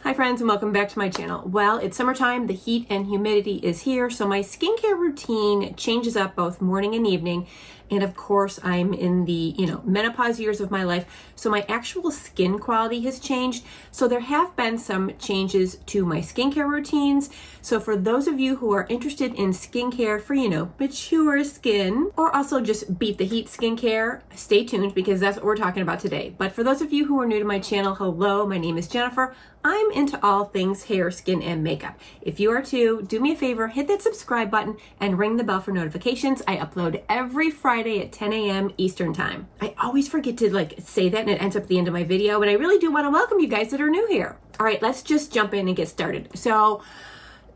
Hi friends, and welcome back to my channel. Well, it's summertime, the heat and humidity is here, so my skincare routine changes up both morning and evening. And of course, I'm in the, menopause years of my life, so my actual skin quality has changed. So there have been some changes to my skincare routines. So for those of you who are interested in skincare for, mature skin, or also just beat the heat skincare, stay tuned because that's what we're talking about today. But for those of you who are new to my channel, hello, my name is Jennifer. I'm into all things hair, skin, and makeup. If you are too, do me a favor, hit that subscribe button and ring the bell for notifications. I upload every Friday at 10 a.m. Eastern time. I always forget to say that and it ends up at the end of my video, but I really do want to welcome you guys that are new here. All right, let's just jump in and get started. So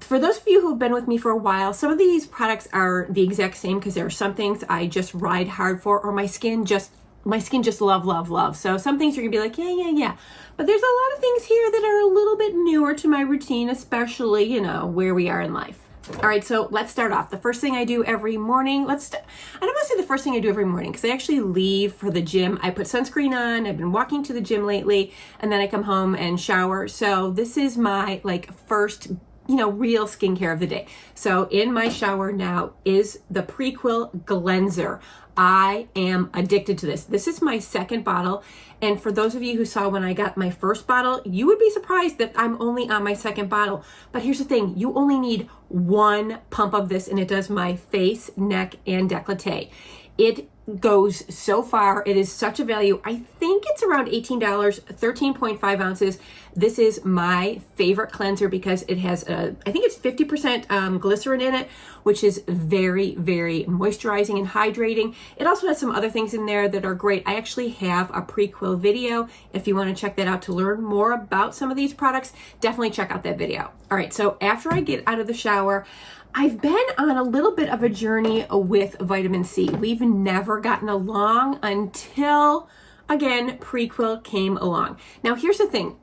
for those of you who've been with me for a while, some of these products are the exact same because there are some things I just ride hard for, or my skin just love. So some things you're gonna be like, yeah. But there's a lot of things here that are a little bit newer to my routine, especially, where we are in life. All right, so let's start off. The first thing I do every morning, I don't want to say the first thing I do every morning because I actually leave for the gym. I put sunscreen on. I've been walking to the gym lately, and then I come home and shower. So this is my first real skincare of the day. So in my shower now is the Prequel Cleanser. I am addicted to this. This is my second bottle. And for those of you who saw when I got my first bottle, you would be surprised that I'm only on my second bottle. But here's the thing, you only need one pump of this and it does my face, neck, and décolleté. It goes so far. It is such a value. I think it's around $18, 13.5 ounces. This is my favorite cleanser because it has I think it's 50% glycerin in it, which is very, very moisturizing and hydrating. It also has some other things in there that are great. I actually have a Prequel video. If you want to check that out to learn more about some of these products, definitely check out that video. All right, so after I get out of the shower, I've been on a little bit of a journey with vitamin C. We've never gotten along until, again, Prequel came along. Now, here's the thing.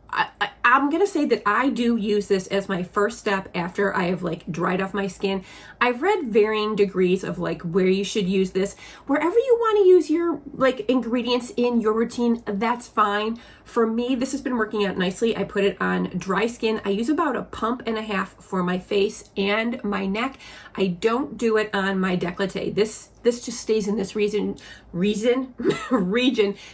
I'm going to say that I do use this as my first step after I have dried off my skin. I've read varying degrees of where you should use this. Wherever you want to use your ingredients in your routine, that's fine. For me, this has been working out nicely. I put it on dry skin. I use about a pump and a half for my face and my neck. I don't do it on my décolleté. This just stays in this region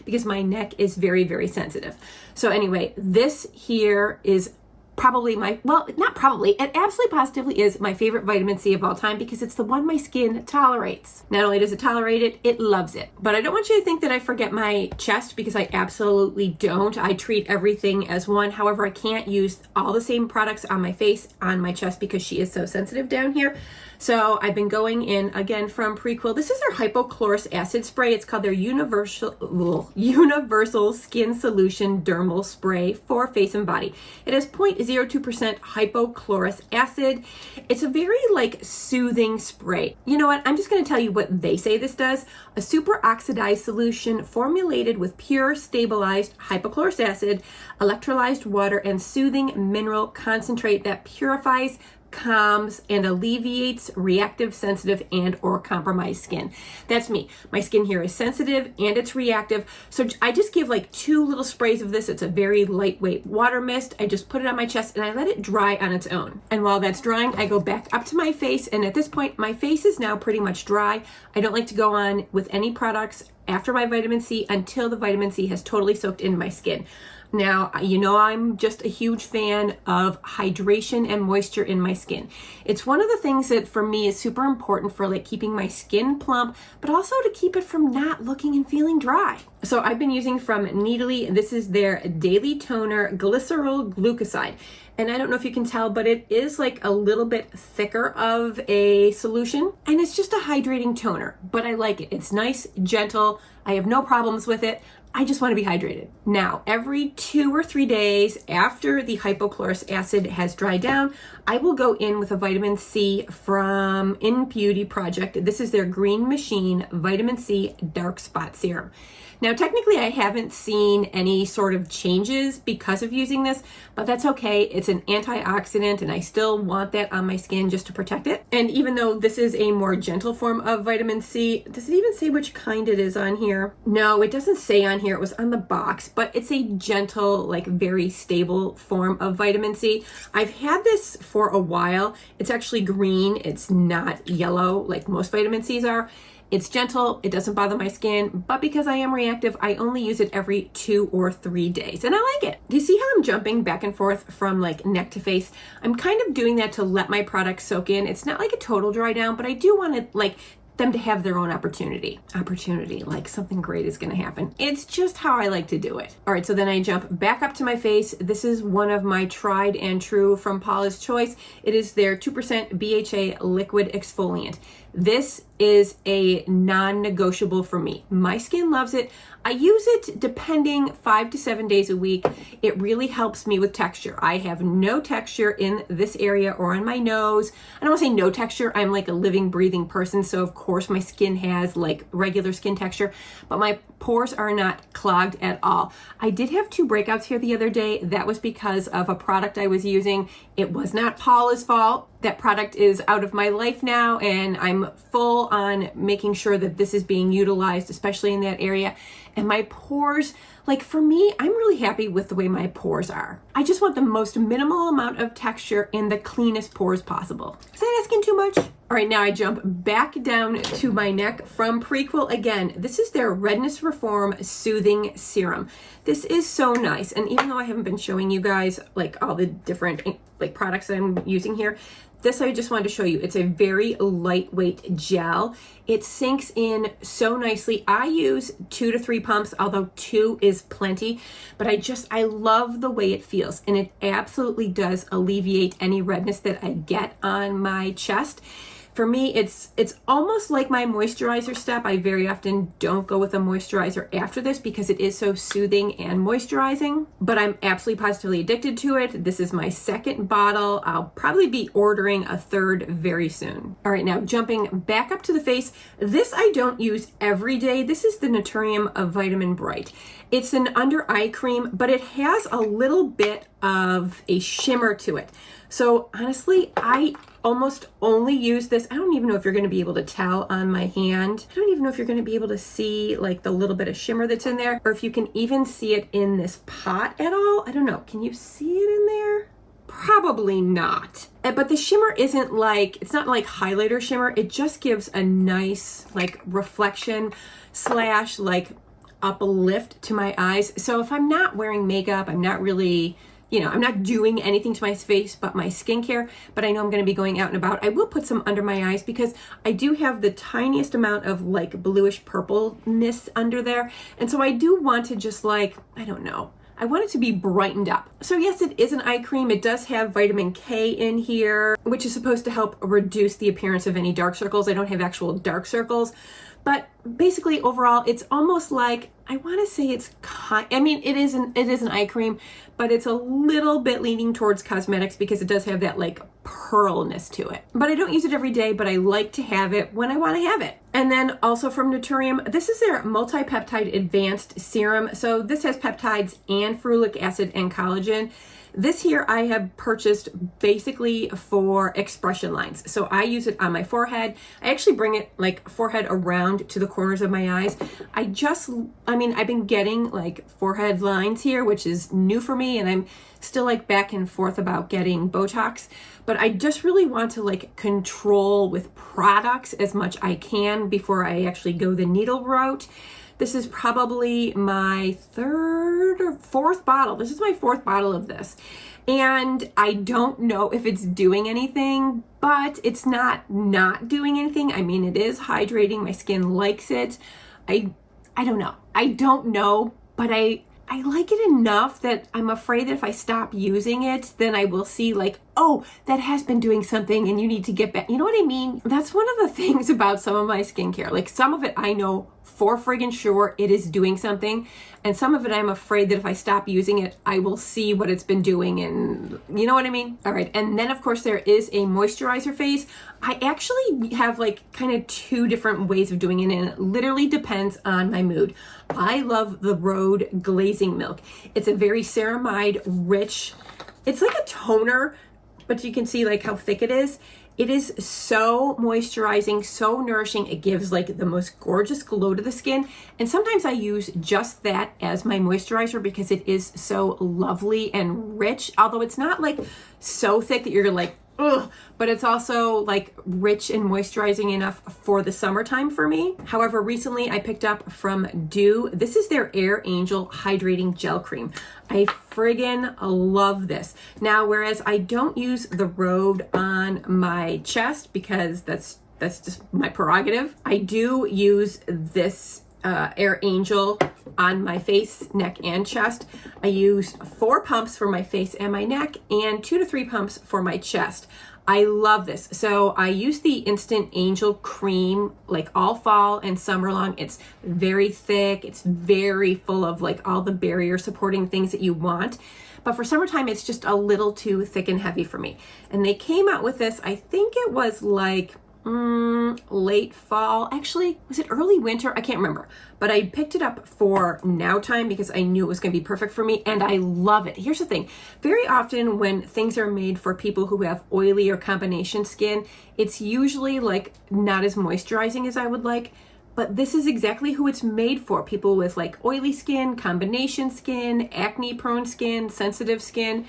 because my neck is very, very sensitive. So anyway, this here is probably it absolutely positively is my favorite vitamin C of all time because it's the one my skin tolerates. Not only does it tolerate it, it loves it. But I don't want you to think that I forget my chest because I absolutely don't. I treat everything as one. However, I can't use all the same products on my face, on my chest because she is so sensitive down here. So I've been going in again from Prequel. This is their hypochlorous acid spray. It's called their universal skin solution dermal spray for face and body. It has 0.02% hypochlorous acid. It's a very soothing spray. You know what? I'm just going to tell you what they say this does. A super oxidized solution formulated with pure stabilized hypochlorous acid, electrolyzed water, and soothing mineral concentrate that purifies, calms, and alleviates reactive, sensitive, and or compromised skin. That's me. My skin here is sensitive and it's reactive. So I just give 2 little sprays of this. It's a very lightweight water mist. I just put it on my chest and I let it dry on its own. And while that's drying, I go back up to my face. And at this point, my face is now pretty much dry. I don't like to go on with any products after my vitamin C until the vitamin C has totally soaked into my skin. Now, I'm just a huge fan of hydration and moisture in my skin. It's one of the things that for me is super important for keeping my skin plump, but also to keep it from not looking and feeling dry. So I've been using from Needly, this is their Daily Toner Glycerol Glucoside. And I don't know if you can tell, but it is a little bit thicker of a solution. And it's just a hydrating toner, but I like it. It's nice, gentle. I have no problems with it. I just want to be hydrated. Now, every 2 or 3 days after the hypochlorous acid has dried down, I will go in with a vitamin C from In Beauty Project. This is their Green Machine Vitamin C Dark Spot Serum. Now, technically, I haven't seen any sort of changes because of using this, but that's okay. It's an antioxidant, and I still want that on my skin just to protect it. And even though this is a more gentle form of vitamin C, does it even say which kind it is on here? No, it doesn't say on here. It was on the box, but it's a gentle, like very stable form of vitamin C. I've had this for a while. It's actually green. It's not yellow like most vitamin C's are. It's gentle, it doesn't bother my skin, but because I am reactive, I only use it every 2 or 3 days, and I like it. Do you see how I'm jumping back and forth from like neck to face? I'm kind of doing that to let my product soak in. It's not like a total dry down, but I do want to like them to have their own opportunity, like something great is going to happen. It's just how I like to do it. All right, so then I jump back up to my face. This is one of my tried and true from Paula's Choice. It is their 2% BHA liquid exfoliant. This is a non-negotiable for me. My skin loves it. I use it depending 5 to 7 days a week. It really helps me with texture. I have no texture in this area or on my nose. I don't want to say no texture. I'm like a living, breathing person. So of course my skin has like regular skin texture, but my pores are not clogged at all. I did have 2 breakouts here the other day. That was because of a product I was using. It was not Paula's fault. That product is out of my life now, and I'm full on making sure that this is being utilized, especially in that area. And my pores, like for me, I'm really happy with the way my pores are. I just want the most minimal amount of texture in the cleanest pores possible. Is that asking too much? All right, now I jump back down to my neck from Prequel again. This is their Redness Reform Soothing Serum. This is so nice. And even though I haven't been showing you guys like all the different like products that I'm using here, this I just wanted to show you. It's a very lightweight gel. It sinks in so nicely. I use 2 to 3 pumps, although 2 is plenty, but I love the way it feels, and it absolutely does alleviate any redness that I get on my chest. For me, it's almost like my moisturizer step. I very often don't go with a moisturizer after this because it is so soothing and moisturizing, but I'm absolutely positively addicted to it. This is my 2nd bottle. I'll probably be ordering a 3rd very soon. All right, now jumping back up to the face. This I don't use every day. This is the Naturium of Vitamin Bright. It's an under eye cream, but it has a little bit of a shimmer to it. So honestly, I almost only use this. I don't even know if you're going to be able to tell on my hand. I don't even know if you're going to be able to see like the little bit of shimmer that's in there, or if you can even see it in this pot at all. I don't know. Can you see it in there? Probably not. But the shimmer isn't like, it's not like highlighter shimmer. It just gives a nice like reflection / like uplift to my eyes. So if I'm not wearing makeup, I'm not really, I'm not doing anything to my face but my skincare, but I know I'm going to be going out and about, I will put some under my eyes because I do have the tiniest amount of like bluish purpleness under there. And so I do want to just like, I don't know, I want it to be brightened up. So yes, it is an eye cream. It does have vitamin K in here, which is supposed to help reduce the appearance of any dark circles. I don't have actual dark circles, but basically overall, it's almost like, I want to say it's, it is an eye cream, but it's a little bit leaning towards cosmetics because it does have that like pearlness to it. But I don't use it every day, but I like to have it when I want to have it. And then also from Naturium, this is their multi-peptide advanced serum. So this has peptides and ferulic acid and collagen. This here I have purchased basically for expression lines. So I use it on my forehead. I actually bring it like forehead around to the corners of my eyes. I've been getting like forehead lines here, which is new for me, and I'm still like back and forth about getting Botox, but I just really want to like control with products as much I can before I actually go the needle route. This is probably my 3rd or 4th bottle. This is my 4th bottle of this. And I don't know if it's doing anything, but it's not doing anything. I mean, it is hydrating. My skin likes it. I don't know. I don't know, but I like it enough that I'm afraid that if I stop using it, then I will see like, oh, that has been doing something and you need to get back. You know what I mean? That's one of the things about some of my skincare. Like some of it I know for friggin' sure it is doing something. And some of it, I'm afraid that if I stop using it, I will see what it's been doing, and you know what I mean? All right, and then of course there is a moisturizer phase. I actually have like kind of two different ways of doing it, and it literally depends on my mood. I love the Rhode Glazing Milk. It's a very ceramide rich, it's like a toner, but you can see like how thick it is. It is so moisturizing, so nourishing. It gives like the most gorgeous glow to the skin. And sometimes I use just that as my moisturizer because it is so lovely and rich. Although it's not like so thick that you're like, ugh, but it's also like rich and moisturizing enough for the summertime for me. However, recently I picked up from Dew, this is their Air Angel Hydrating Gel Cream. I friggin' love this. Now, whereas I don't use the Rhode on my chest because that's just my prerogative, I do use this Air Angel on my face, neck, and chest. I use 4 pumps for my face and my neck and 2 to 3 pumps for my chest. I love this. So I use the Instant Angel Cream like all fall and summer long. It's very thick. It's very full of like all the barrier supporting things that you want. But for summertime, it's just a little too thick and heavy for me. And they came out with this, I think it was like late fall. Actually, was it early winter? I can't remember. But I picked it up for now time because I knew it was going to be perfect for me, and I love it. Here's the thing. Very often when things are made for people who have oily or combination skin, it's usually like not as moisturizing as I would like. But this is exactly who it's made for. People with like oily skin, combination skin, acne prone skin, sensitive skin.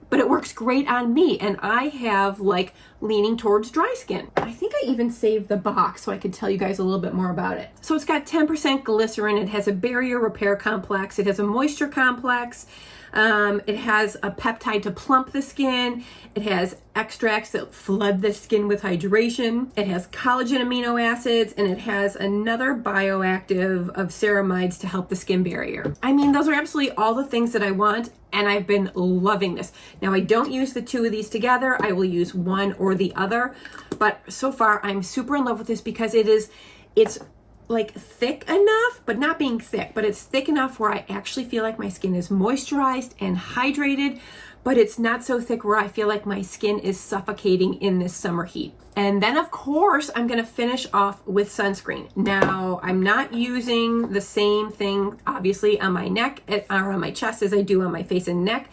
But it works great on me, and I have like leaning towards dry skin. I think I even saved the box so I could tell you guys a little bit more about it. So it's got 10% glycerin, it has a barrier repair complex, it has a moisture complex, it has a peptide to plump the skin, it has extracts that flood the skin with hydration, it has collagen amino acids, and it has another bioactive of ceramides to help the skin barrier. I mean, those are absolutely all the things that I want, and I've been loving this. Now, I don't use the two of these together. I will use one or the other, but so far I'm super in love with this because it's like thick enough, but not being thick, but it's thick enough where I actually feel like my skin is moisturized and hydrated, but it's not so thick where I feel like my skin is suffocating in this summer heat. And then of course, I'm gonna finish off with sunscreen. Now, I'm not using the same thing, obviously, on my neck or on my chest as I do on my face and neck.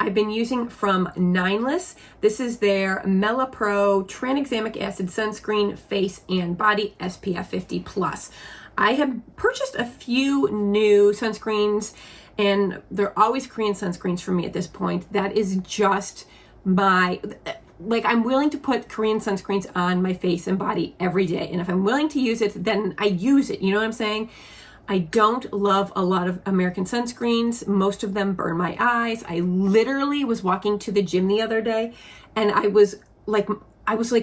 I've been using from Nineless. This is their MelaPro Tranexamic Acid Sunscreen Face and Body SPF 50+. I have purchased a few new sunscreens, and they're always Korean sunscreens for me at this point. That is just my, like, I'm willing to put Korean sunscreens on my face and body every day. And if I'm willing to use it, then I use it. You know what I'm saying? I don't love a lot of American sunscreens. Most of them burn my eyes. I literally was walking to the gym the other day and I was like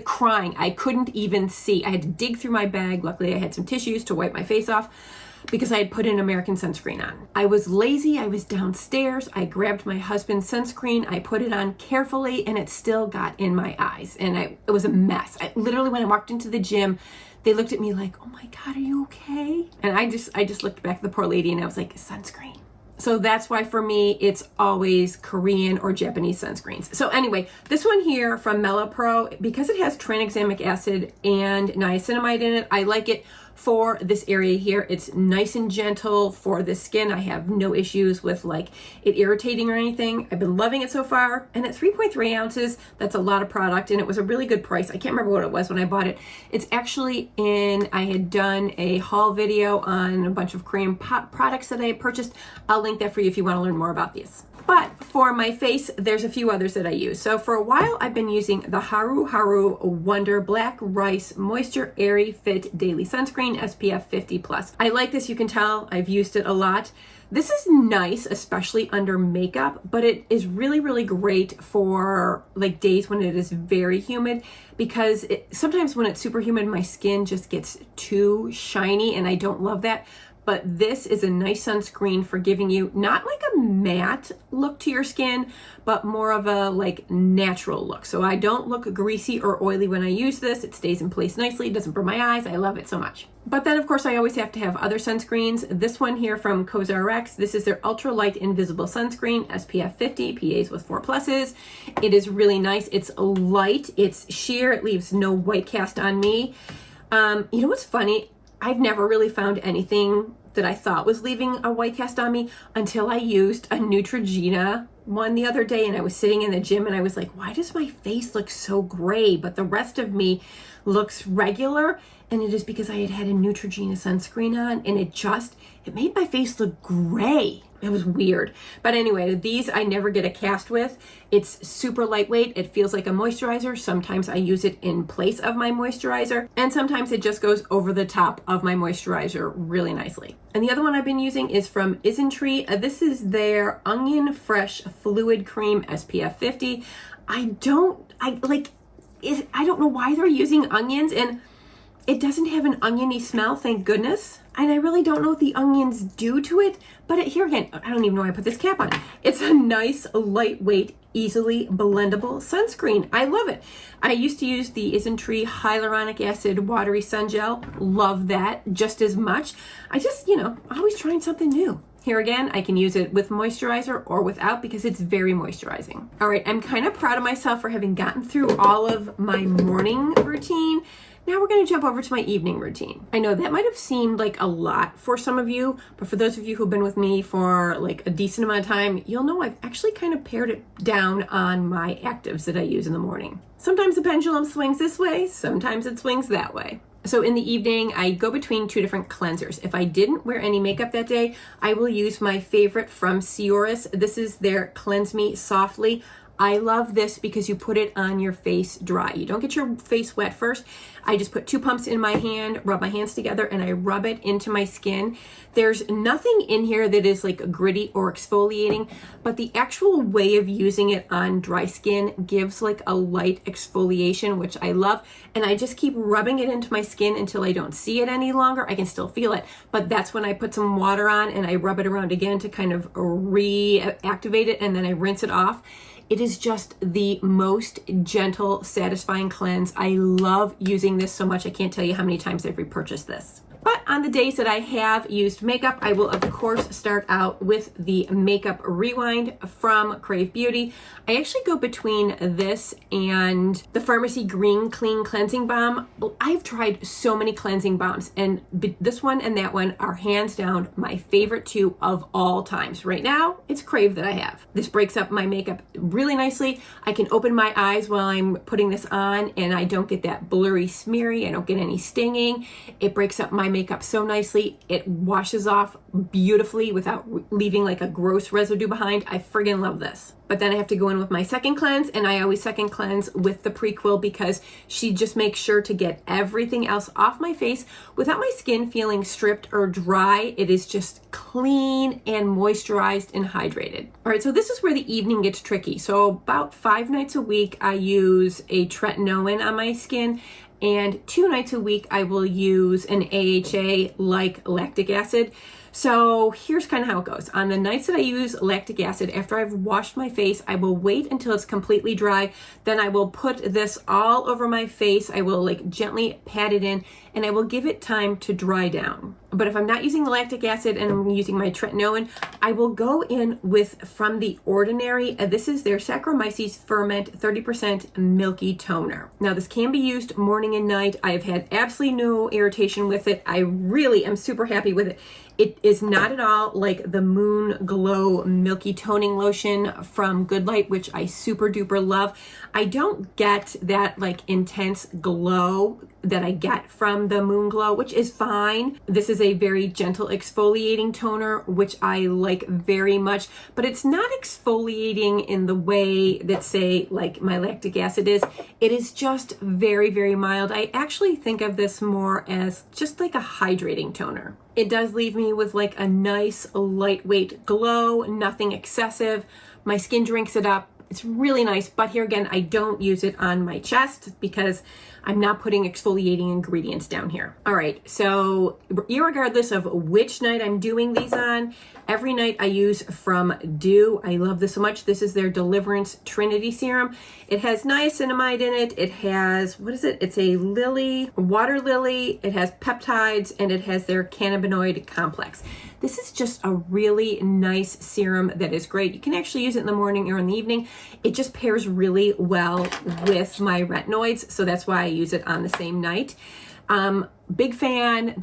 crying. I couldn't even see. I had to dig through my bag. Luckily, I had some tissues to wipe my face off because I had put an American sunscreen on. I was lazy. I was downstairs. I grabbed my husband's sunscreen. I put it on carefully and it still got in my eyes. And it was a mess. Literally, when I walked into the gym, they looked at me like, oh my God, are you okay? And I just looked back at the poor lady and I was like, sunscreen. So that's why for me, it's always Korean or Japanese sunscreens. So anyway, this one here from MelaPro, because it has tranexamic acid and niacinamide in it, I like it for this area here. It's nice and gentle for the skin. I have no issues with like it irritating or anything. I've been loving it so far. And at 3.3 ounces, that's a lot of product, and it was a really good price. I can't remember what it was when I bought it. It's actually I had done a haul video on a bunch of Korean products that I had purchased. I'll link that for you if you want to learn more about these. But for my face, there's a few others that I use. So for a while, I've been using the Haru Haru Wonder Black Rice Moisture Airy Fit Daily Sunscreen SPF 50+. I like this. You can tell I've used it a lot. This is nice, especially under makeup, but it is really, really great for like days when it is very humid, because sometimes when it's super humid, my skin just gets too shiny and I don't love that. but this is a nice sunscreen for giving you not like a matte look to your skin, but more of a like natural look. So I don't look greasy or oily when I use this. It stays in place nicely. It doesn't burn my eyes. I love it so much. But then of course I always have to have other sunscreens. This one here from COSRX, this is their ultra light invisible sunscreen, SPF 50, PAs with 4 pluses. It is really nice. It's light, it's sheer, it leaves no white cast on me. You know what's funny? I've never really found anything that I thought was leaving a white cast on me until I used a Neutrogena one the other day, and I was sitting in the gym and I was like, why does my face look so gray but the rest of me looks regular? And it is because I had had a Neutrogena sunscreen on, and it made my face look gray. It was weird. But anyway, these I never get a cast with. It's super lightweight. It feels like a moisturizer. Sometimes I use it in place of my moisturizer, and sometimes it just goes over the top of my moisturizer really nicely. And the other one I've been using is from Isntree. This is their Onion Fresh Fluid Cream SPF 50. I don't know why they're using onions, and it doesn't have an oniony smell, thank goodness. And I really don't know what the onions do to it, but here again, I don't even know why I put this cap on. It's a nice, lightweight, easily blendable sunscreen. I love it. I used to use the Isntree Hyaluronic Acid Watery Sun Gel. Love that just as much. I just, always trying something new. Here again, I can use it with moisturizer or without because it's very moisturizing. All right, I'm kind of proud of myself for having gotten through all of my morning routine. Now we're going to jump over to my evening routine. I know that might have seemed like a lot for some of you, but for those of you who've been with me for like a decent amount of time, you'll know I've actually kind of pared it down on my actives that I use in the morning. Sometimes the pendulum swings this way, sometimes it swings that way. So in the evening, I go between 2 different cleansers. If I didn't wear any makeup that day, I will use my favorite from Cioris. This is their Cleanse Me Softly. I love this because you put it on your face dry. You don't get your face wet first. I just put 2 pumps in my hand, rub my hands together, and I rub it into my skin. There's nothing in here that is like gritty or exfoliating, but the actual way of using it on dry skin gives like a light exfoliation, which I love. And I just keep rubbing it into my skin until I don't see it any longer. I can still feel it, but that's when I put some water on and I rub it around again to kind of reactivate it, and then I rinse it off. It is just the most gentle, satisfying cleanse. I love using this so much. I can't tell you how many times I've repurchased this. But on the days that I have used makeup, I will of course start out with the Makeup Rewind from Crave Beauty. I actually go between this and the Pharmacy Green Clean Cleansing Balm. I've tried so many cleansing balms, and this one and that one are hands down my favorite 2 of all times. Right now, it's Crave that I have. This breaks up my makeup really nicely. I can open my eyes while I'm putting this on, and I don't get that blurry smeary. I don't get any stinging. It breaks up my makeup so nicely. It washes off beautifully without leaving like a gross residue behind. I friggin' love this. But then I have to go in with my second cleanse, and I always second cleanse with the Prequel because she just makes sure to get everything else off my face without my skin feeling stripped or dry. It is just clean and moisturized and hydrated. All right, so this is where the evening gets tricky. So about 5 nights a week, I use a tretinoin on my skin, and 2 nights a week, I will use an AHA like lactic acid. So here's kind of how it goes. On the nights that I use lactic acid, after I've washed my face, I will wait until it's completely dry. Then I will put this all over my face. I will like gently pat it in, and I will give it time to dry down. But if I'm not using the lactic acid and I'm using my tretinoin, I will go in with from The Ordinary. This is their Saccharomyces Ferment 30% Milky Toner. Now this can be used morning and night. I have had absolutely no irritation with it. I really am super happy with it. It is not at all like the Moon Glow Milky Toning Lotion from Good Light, which I super duper love. I don't get that like intense glow that I get from the Moon Glow, which is fine. This is a very gentle exfoliating toner, which I like very much, but it's not exfoliating in the way that say like my lactic acid is. It is just very, very mild. I actually think of this more as just like a hydrating toner. It does leave me with like a nice lightweight glow, nothing excessive. My skin drinks it up. It's really nice, but here again, I don't use it on my chest because I'm not putting exfoliating ingredients down here. All right, so irregardless of which night I'm doing these on, every night I use from Dew. I love this so much. This is their Deliverance Trinity Serum. It has niacinamide in it. It has, what is it? It's a lily, water lily. It has peptides, and it has their cannabinoid complex. This is just a really nice serum that is great. You can actually use it in the morning or in the evening. It just pairs really well with my retinoids, so that's why I use it on the same night. Big fan.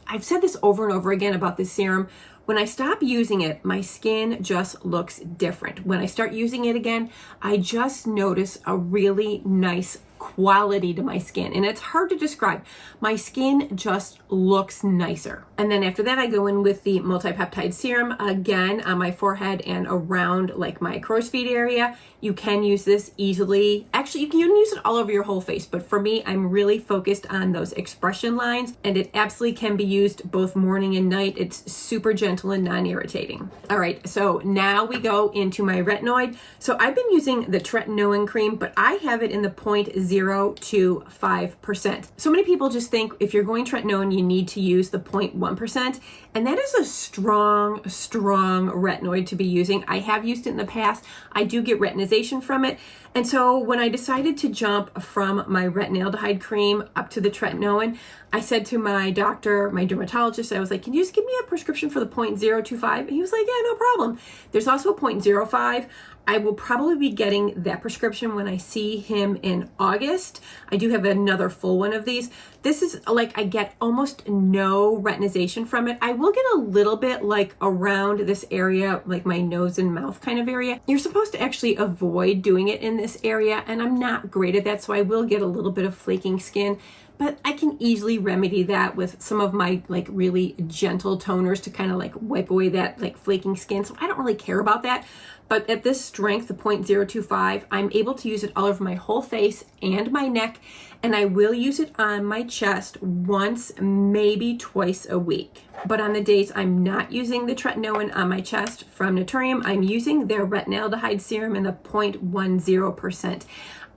I've said this over and over again about this serum. When I stop using it, my skin just looks different. When I start using it again, I just notice a really nice quality to my skin, and it's hard to describe. My skin just looks nicer. And then after that, I go in with the multi-peptide serum again on my forehead and around like my crow's feet area. You can use this easily. Actually, you can use it all over your whole face, but for me, I'm really focused on those expression lines, and it absolutely can be used both morning and night. It's super gentle and non-irritating. All right, so now we go into my retinoid. So I've been using the tretinoin cream, but I have it in the 0.0 to 5%. So many people just think if you're going tretinoin, you need to use the 0.1%, and that is a strong retinoid to be using. I have used it in the past. I do get retinization from it. And so when I decided to jump from my retinaldehyde cream up to the tretinoin, I said to my doctor, my dermatologist, I was like, can you just give me a prescription for the 0.025? And he was like, yeah, no problem. There's also a 0.05. I will probably be getting that prescription when I see him in August. I do have another full one of these. This is like, I get almost no retinization from it. I will get a little bit like around this area, like my nose and mouth kind of area. You're supposed to actually avoid doing it in this area, and I'm not great at that, so I will get a little bit of flaking skin. But I can easily remedy that with some of my like really gentle toners to kind of like wipe away that like flaking skin. So I don't really care about that. But at this strength, the 0.025, I'm able to use it all over my whole face and my neck. And I will use it on my chest once, maybe twice a week. But on the days I'm not using the tretinoin on my chest from Naturium, I'm using their retinaldehyde serum in the 0.10%.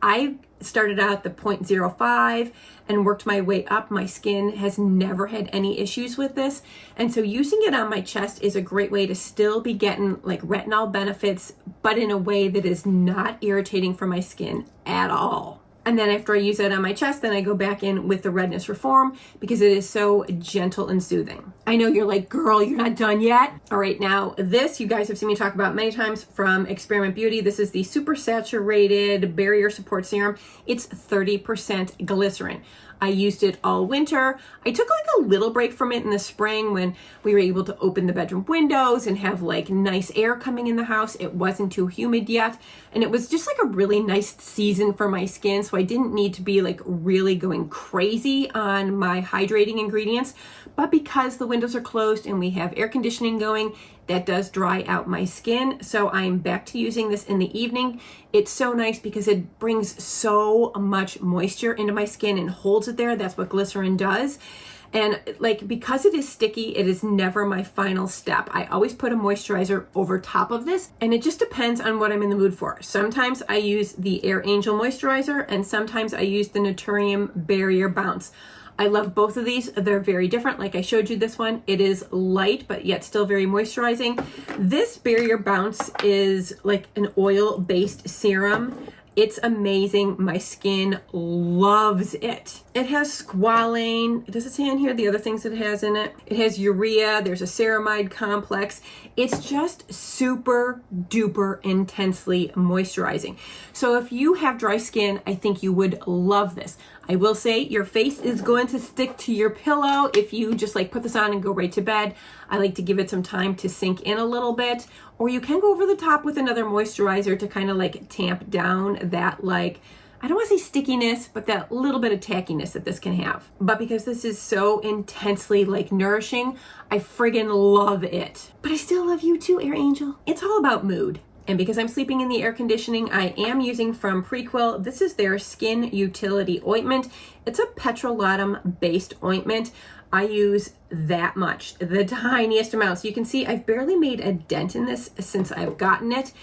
I started out the 0.05 and worked my way up. My skin has never had any issues with this. And so using it on my chest is a great way to still be getting like retinol benefits, but in a way that is not irritating for my skin at all. And then after I use it on my chest, then I go back in with the Redness Reform because it is so gentle and soothing. I know you're like, girl, you're not done yet. All right, now this you guys have seen me talk about many times from Experiment Beauty. This is the Super Saturated Barrier Support Serum. It's 30% glycerin. I used it all winter. I took like a little break from it in the spring when we were able to open the bedroom windows and have like nice air coming in the house. It wasn't too humid yet. And it was just like a really nice season for my skin. So I didn't need to be like really going crazy on my hydrating ingredients. But because the windows are closed and we have air conditioning going, that does dry out my skin. So I'm back to using this in the evening. It's so nice because it brings so much moisture into my skin and holds it there. That's what glycerin does. And like, because it is sticky, it is never my final step. I always put a moisturizer over top of this, and it just depends on what I'm in the mood for. Sometimes I use the Air Angel moisturizer, and sometimes I use the Naturium Barrier Bounce. I love both of these. They're very different. Like I showed you this one, it is light, but yet still very moisturizing. This Barrier Bounce is like an oil-based serum. It's amazing. My skin loves it. It has squalane. Does it say in here the other things it has in it? It has urea. There's a ceramide complex. It's just super duper intensely moisturizing. So if you have dry skin, I think you would love this. I will say your face is going to stick to your pillow if you just like put this on and go right to bed. I like to give it some time to sink in a little bit, or you can go over the top with another moisturizer to kind of like tamp down that like, I don't want to say stickiness, but that little bit of tackiness that this can have. But because this is so intensely like nourishing, I friggin' love it. But I still love you too, Air Angel. It's all about mood. And because I'm sleeping in the air conditioning, I am using from Prequel. This is their Skin Utility Ointment. It's a petrolatum based ointment. I use that much, the tiniest amount. So you can see I've barely made a dent in this since I've gotten it.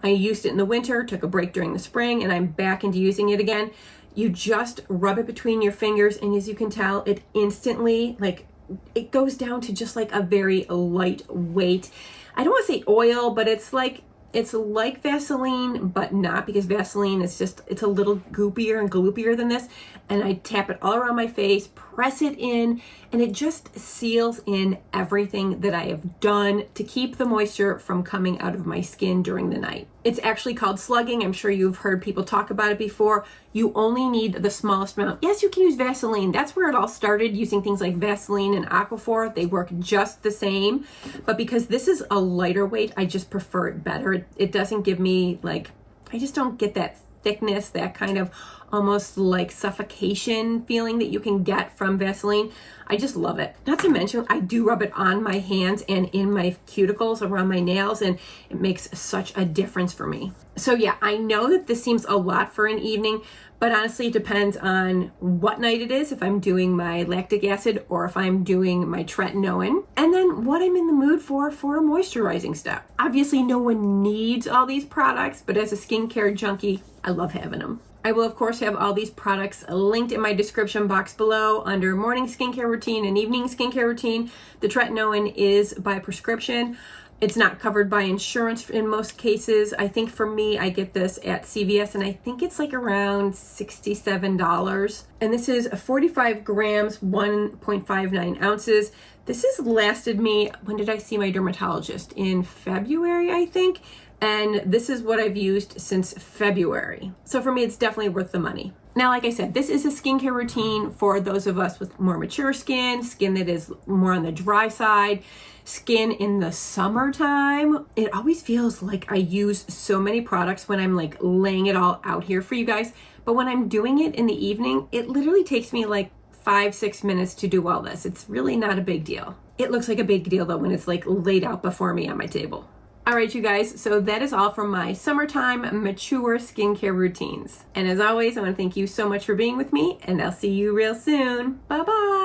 I used it in the winter, took a break during the spring, and I'm back into using it again. You just rub it between your fingers, and as you can tell, it instantly, like, it goes down to just like a very light weight. I don't want to say oil, but it's like Vaseline, but not, because Vaseline is just, it's a little goopier and gloopier than this. And I tap it all around my face, press it in, and it just seals in everything that I have done to keep the moisture from coming out of my skin during the night. It's actually called slugging. I'm sure you've heard people talk about it before. You only need the smallest amount. Yes, you can use Vaseline. That's where it all started, using things like Vaseline and Aquaphor. They work just the same. But because this is a lighter weight, I just prefer it better. It doesn't give me, like, I just don't get that thickness, that kind of almost like suffocation feeling that you can get from Vaseline. I just love it. Not to mention, I do rub it on my hands and in my cuticles around my nails, and it makes such a difference for me. So yeah, I know that this seems a lot for an evening, but honestly, it depends on what night it is, if I'm doing my lactic acid or if I'm doing my tretinoin, and then what I'm in the mood for a moisturizing step. Obviously, no one needs all these products, but as a skincare junkie, I love having them. I will, of course, have all these products linked in my description box below under morning skincare routine and evening skincare routine. The tretinoin is by prescription. It's not covered by insurance in most cases. I think for me, I get this at CVS, and I think it's like around $67. And this is 45 grams, 1.59 ounces. This has lasted me, when did I see my dermatologist? In February, I think. And this is what I've used since February. So for me, it's definitely worth the money. Now, like I said, this is a skincare routine for those of us with more mature skin that is more on the dry side, skin in the summertime. It always feels like I use so many products when I'm like laying it all out here for you guys. But when I'm doing it in the evening, it literally takes me like 5-6 minutes to do all this. It's really not a big deal. It looks like a big deal though when it's like laid out before me on my table. All right, you guys, so that is all from my summertime mature skincare routines. And as always, I want to thank you so much for being with me, and I'll see you real soon. Bye-bye.